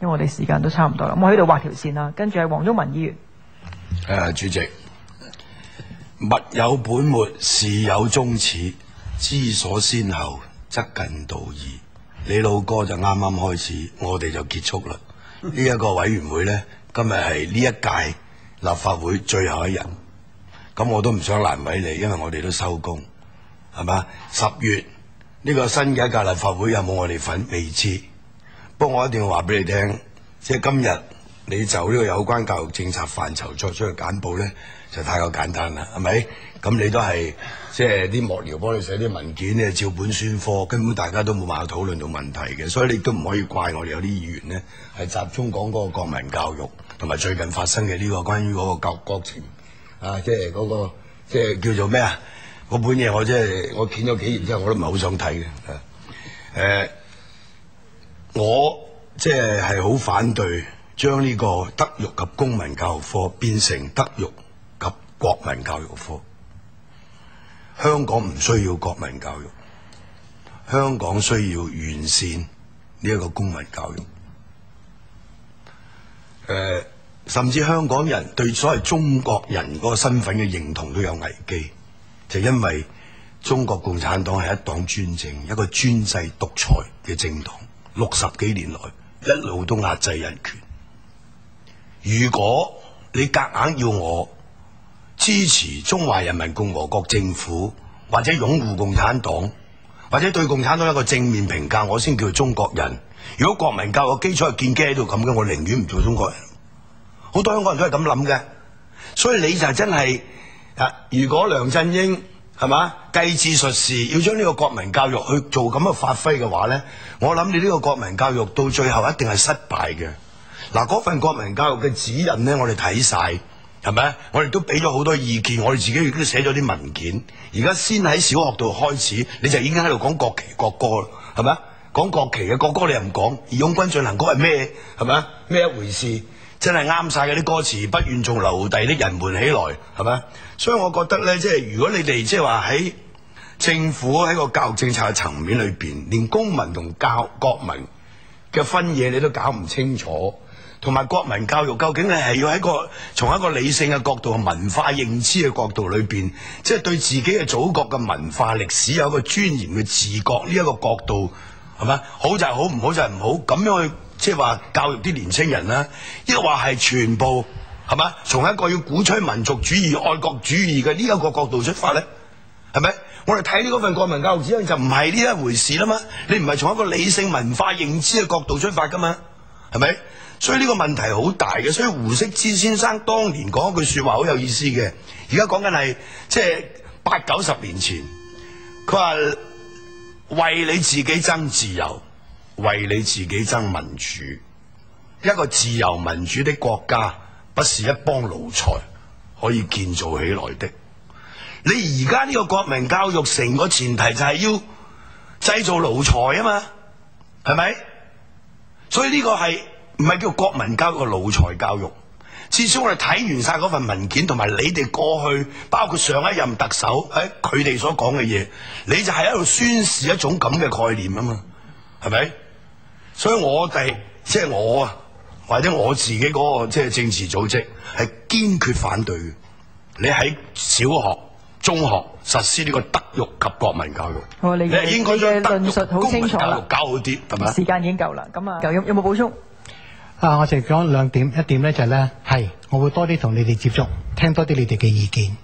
因為我哋時間都差唔多啦。我喺度畫條線啦，跟住係黃毓民議員。主席，物有本末，事有終始，知所先後，則近道矣。你老哥就啱啱開始，我哋就結束啦。呢一個委員會呢，今日係呢一屆立法會最後一日，咁我都唔想難為你，因為我哋都收工，係嘛？10月呢個新嘅一屆立法會有冇我哋份未知，不過我一定要話俾你聽，即係今日你就呢個有關教育政策範疇作出嘅簡報呢，就太過簡單啦，係咪？咁你都係即係啲幕僚幫你寫啲文件咧，照本宣科，根本大家都冇辦法討論到問題嘅，所以你都唔可以怪我哋有啲議員呢，係集中講嗰個國民教育同埋最近發生嘅呢個關於嗰個國情啊，即係嗰個即係叫做咩啊？嗰本嘢我即係我見咗幾頁之後，我都唔係好想睇嘅。我即係好反對將呢個德育及公民教育科變成德育及國民教育科。香港唔需要國民教育，香港需要完善呢一個公民教育。甚至香港人對所謂中國人嗰個身份嘅認同都有危機，就因為中國共產黨係一黨專政，一個專制獨裁嘅政黨，60幾年來一路都壓制人權。如果你夾硬要我支持中華人民共和國政府，或者擁護共產黨，或者對共產黨一個正面評價，我先叫中國人。如果國民教育基礎係建基喺度咁嘅，我寧願唔做中國人。好多香港人都係咁諗嘅，所以你就真係如果梁振英係嘛繼志述事，要將呢個國民教育去做咁嘅發揮嘅話呢，我諗你呢個國民教育到最後一定係失敗嘅。嗰份國民教育嘅指引呢，我哋睇晒。係咪？我哋都俾咗好多意見，我哋自己亦都寫咗啲文件。而家先喺小學度開始，你就已經喺度講國旗國歌啦，係咪？講國旗嘅國歌你又唔講，義勇軍進行歌係咩？係咪？咩一回事？真係啱晒嗰啲歌詞，不願做留弟的人們起來，係咪？所以我覺得呢，即係如果你哋即係話喺政府喺個教育政策嘅層面裏邊，連公民同國民嘅分野你都搞唔清楚。同埋國民教育究竟你係要喺從一個理性嘅角度、文化認知嘅角度裏邊，即係對自己嘅祖國嘅文化歷史有一個尊嚴嘅自覺呢一個角度，係咪？好就係好，唔好就係唔好，咁樣去即係話教育啲年青人啦。抑或係全部係咪？從一個要鼓吹民族主義、愛國主義嘅呢一個角度出發咧，係咪？我哋睇呢嗰份國民教育指引就唔係呢一回事啦嘛。你唔係從一個理性文化認知嘅角度出發噶嘛，係咪？所以呢個問題好大嘅，所以胡適之先生當年講一句說話好有意思嘅。而家講緊係即係80、90年前，佢話為你自己爭自由，為你自己爭民主。一個自由民主的國家，不是一幫奴才可以建造起來的。你而家呢個國民教育成個前提就係要製造奴才啊嘛，係咪？所以呢個係唔係叫國民教育嘅奴才教育？至少我哋睇完晒嗰份文件，同埋你哋過去包括上一任特首喺佢哋所講嘅嘢，你就係喺度宣示一種咁嘅概念啊嘛，係咪？所以我哋即係我啊，或者我自己嗰個即係政治組織係堅決反對嘅。你喺小學、中學實施呢個德育及國民教育，好，你係應該將德育、論述好清楚啦，公民教育搞好啲，係咪？時間已經夠啦，咁啊，有冇補充？我淨係講兩點，一點咧就係咧，係我會多啲同你哋接觸，聽多啲你哋嘅意見。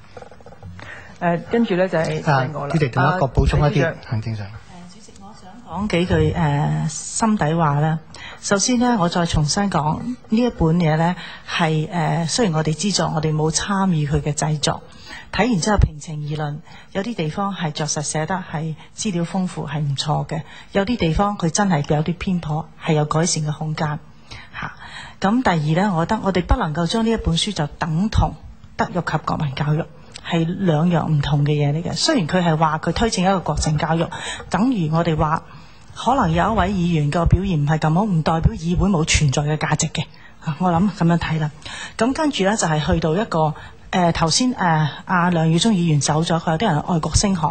跟住咧就係我啦。主席，同一個補充一啲行政上。主席，我想講幾句心底話啦。首先呢，我再重新講呢一本嘢呢係雖然我哋資助，我哋冇參與佢嘅製作，睇完之後平情而論，有啲地方係着實寫得係資料豐富，係唔錯嘅；有啲地方佢真係有啲偏頗，係有改善嘅空間。咁第二呢，我覺得我哋不能夠將呢一本書就等同德育及國民教育，係兩樣唔同嘅嘢嚟嘅。雖然佢係話佢推薦一個國情教育，等於我哋話可能有一位議員個表現唔係咁好，唔代表議會冇存在嘅價值嘅。我諗咁樣睇啦。咁跟住呢，就係去到一個頭先梁耀忠議員走咗，佢有啲人愛國升學。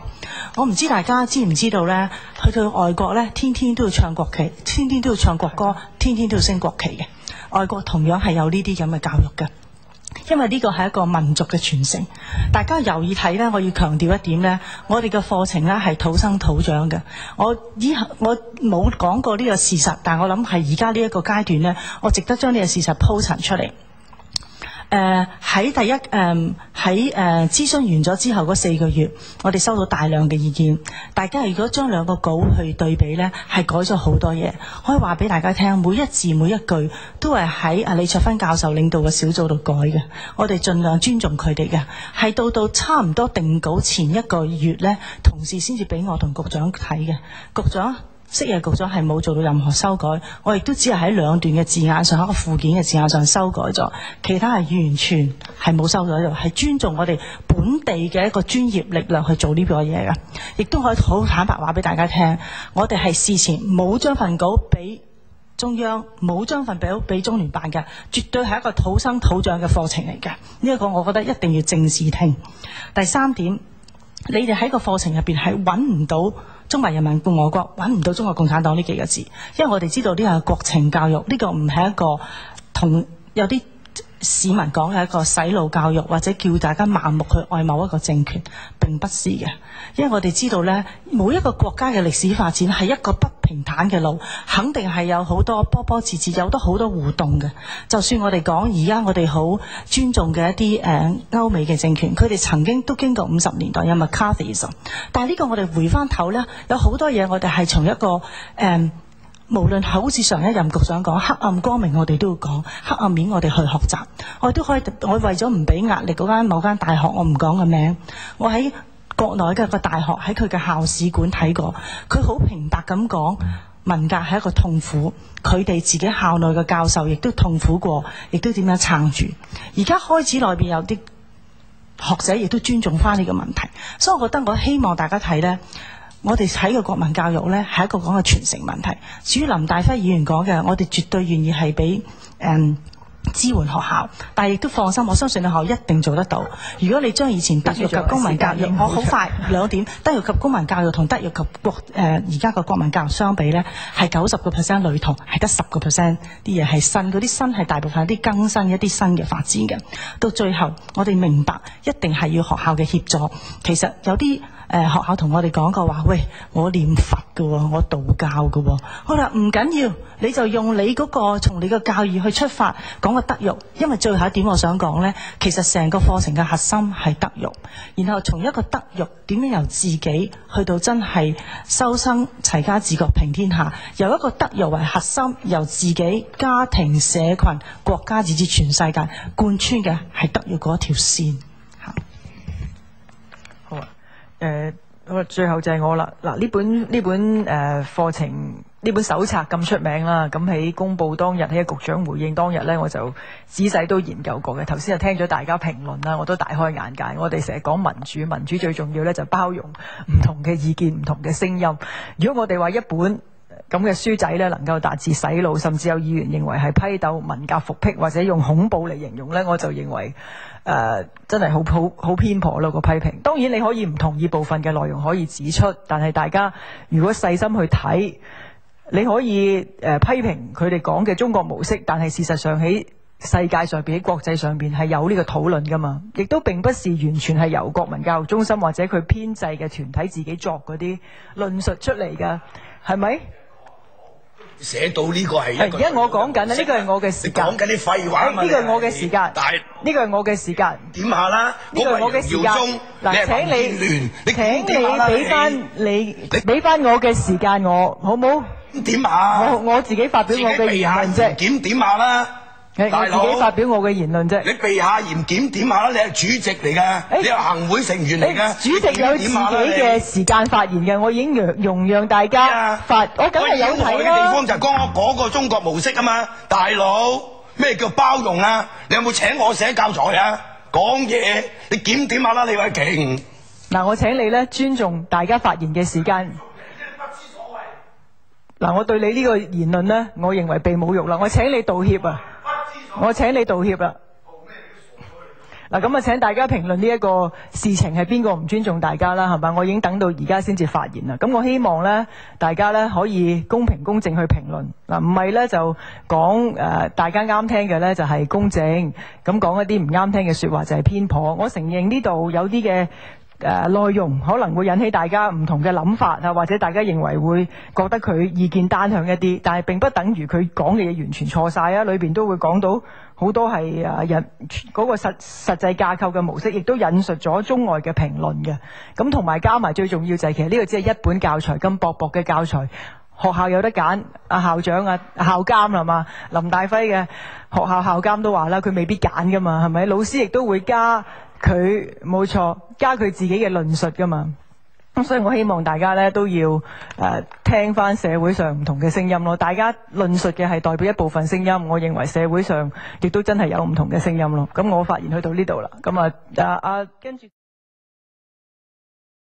我唔知大家知唔知道咧？去到外國咧，天天都要唱國旗，天天都要唱國歌，天天都要升國旗嘅。外國同樣係有呢啲咁嘅教育嘅。因為呢個係一個民族嘅傳承，大家留意睇呢，我要強調一點呢，我哋嘅課程呢係土生土長嘅。我冇講過呢個事實，但我諗係而家呢一個階段呢，我值得將呢個事實鋪陳出嚟。喺諮詢完咗之後嗰4個月，我哋收到大量嘅意見。大家如果將兩個稿去對比呢，係改咗好多嘢。可以話俾大家聽，每一字每一句都係喺李卓芬教授領導嘅小組度改嘅。我哋盡量尊重佢哋嘅。係到差唔多定稿前1個月呢，同事先至俾我同局長睇嘅。局長昔日局長係冇做到任何修改，我亦都只係喺2段嘅字眼上，一個附件嘅字眼上修改咗，其他係完全係冇修改到，係尊重我哋本地嘅一個專業力量去做呢個嘢嘅。亦都可以好坦白話俾大家聽，我哋係事前冇將份稿俾中央，冇將份表俾中聯辦嘅，絕對係一個土生土長嘅課程嚟嘅。呢一個我覺得一定要正視聽。第3點，你哋喺個課程入邊係揾唔到中華人民共和國，揾唔到中國共產黨呢幾個字，因為我哋知道呢個係國情教育，呢個唔係一個同有啲市民講嘅一個洗腦教育，或者叫大家盲目去愛某一個政權，並不是嘅。因為我哋知道呢，每一個國家嘅歷史發展係一個不平坦嘅路，肯定係有好多波波折折，有好多互動嘅。就算我哋講而家我哋好尊重嘅一啲歐美嘅政權，佢哋曾經都經過50年代有 McCarthyism， 但係呢個我哋回翻頭呢，有好多嘢我哋係從一個無論好似上一任局長講黑暗光明，我哋都要講黑暗面，我哋去學習。我都可以，我為咗唔俾壓力嗰間某間大學，我唔講個名，我喺國內嘅一個大學喺佢嘅校史館睇過，佢好平白咁講文革係一個痛苦，佢哋自己校內嘅教授亦都痛苦過，亦都點樣撐住。而家開始內邊有啲學者亦都尊重翻呢個問題，所以我覺得我希望大家睇呢，我哋睇嘅國民教育呢係一個講嘅傳承問題。至於林大輝議員講嘅，我哋絕對願意係俾支援學校，但係亦都放心，我相信學校一定做得到。如果你將以前德育及公民教育，我好快2點，德育及公民教育同德育及而家個國民教育相比呢，係90% 類同，係得10% 啲嘢係新，嗰啲新係大部分係啲更新一啲新嘅發展嘅。到最後，我哋明白一定係要學校嘅協助。其實有啲學校同我哋講過話，喂，我念佛㗎喎，我道教㗎喎。好啦，唔緊要，你就用你嗰個從你個教義去出發講個德育，因為最後一點我想講呢，其實成個課程嘅核心係德育，然後從一個德育點樣由自己去到真係修身齊家治國平天下，由一個德育為核心，由自己家庭社群國家以至全世界貫穿嘅係德育嗰條線。好啊，最後就係我啦。嗱，呢本課程呢本手冊咁出名啦，咁喺公佈當日，喺局長回應當日呢，我就仔細都研究過嘅。頭先就聽咗大家評論啦，我都大開眼界。我哋成日講民主，民主最重要呢就包容唔同嘅意見、唔同嘅聲音。如果我哋話一本咁嘅書仔呢能夠達至洗腦，甚至有議員認為係批鬥文革復辟，或者用恐怖嚟形容呢，我就認為真係好偏頗咯個批評。當然你可以唔同意部分嘅內容可以指出，但係大家如果細心去睇，你可以批評佢哋講嘅中國模式，但係事實上喺世界上邊、喺國際上邊係有呢個討論噶嘛，亦都並不是完全係由國民教育中心或者佢編制嘅團體自己作嗰啲論述出嚟噶，係咪？寫到呢個係一個，而家我講緊啊，呢個係我嘅時間。講緊啲廢話嘛，呢個係我嘅時間。但係呢個係我嘅時間。點下啦？呢個係我嘅時間。嗱，請你俾翻我嘅時間我，好冇？點下？我自己發表我嘅言論啫。點下啦？我自己發表我嘅言論啫。你避下嫌點下啦？你係主席嚟㗎，你係行會成員嚟㗎。主席有自己嘅時間發言嘅，我已經容讓大家發，我梗係有睇啦。嘅地方就係講我嗰個中國模式啊嘛，大佬咩叫包容啊？你有冇請我寫教材啊？講嘢你點下啦，李慧瓊。嗱，我請你咧尊重大家發言嘅時間。嗱，我對你呢個言論咧，我認為被侮辱啦，我請你道歉啊！我請你道歉啦。嗱，咁啊，請大家評論呢一個事情係邊個唔尊重大家啦，係咪？我已經等到而家先至發言啦。咁我希望咧，大家咧可以公平公正去評論，嗱，唔係咧就講大家啱聽嘅咧就係公正，咁講一啲唔啱聽嘅說話就係偏頗。我承認呢度有啲嘅內容可能會引起大家唔同嘅諗法啊，或者大家認為會覺得佢意見單向一啲，但係並不等於佢講嘅嘢完全錯晒啊！裏邊都會講到好多係嗰個實際架構嘅模式，亦都引述咗中外嘅評論嘅。咁同埋加埋最重要就係其實呢個只係一本教材，咁薄薄嘅教材，學校有得揀。校長校監係嘛？林大輝嘅學校校監都話啦，佢未必揀噶嘛，係咪？老師亦都會加佢，冇錯，加佢自己嘅論述噶嘛。咁所以我希望大家咧都要聽翻社會上唔同嘅聲音咯。大家論述嘅係代表一部分聲音，我認為社會上亦都真係有唔同嘅聲音咯。咁我發言去到呢度啦。咁跟住。